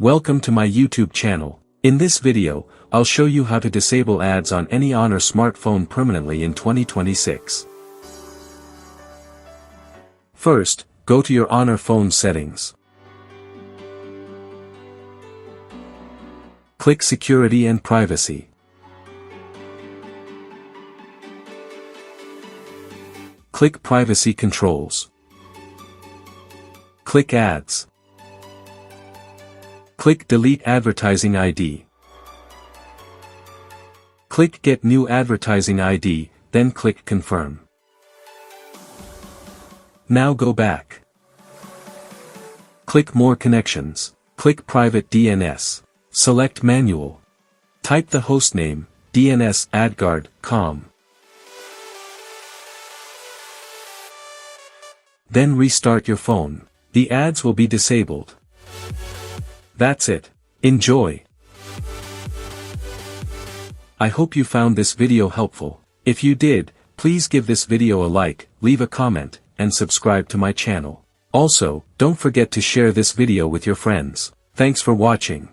Welcome to my YouTube channel. In this video, I'll show you how to disable ads on any HONOR smartphone permanently in 2026. First, go to your HONOR phone settings. Click Security and Privacy. Click Privacy Controls. Click Ads. Click Delete Advertising ID. Click Get New Advertising ID, then click Confirm. Now go back. Click More Connections. Click Private DNS. Select Manual. Type the hostname, dns@adguard.com. Then restart your phone. The ads will be disabled. That's it. Enjoy! I hope you found this video helpful. If you did, please give this video a like, leave a comment, and subscribe to my channel. Also, don't forget to share this video with your friends. Thanks for watching.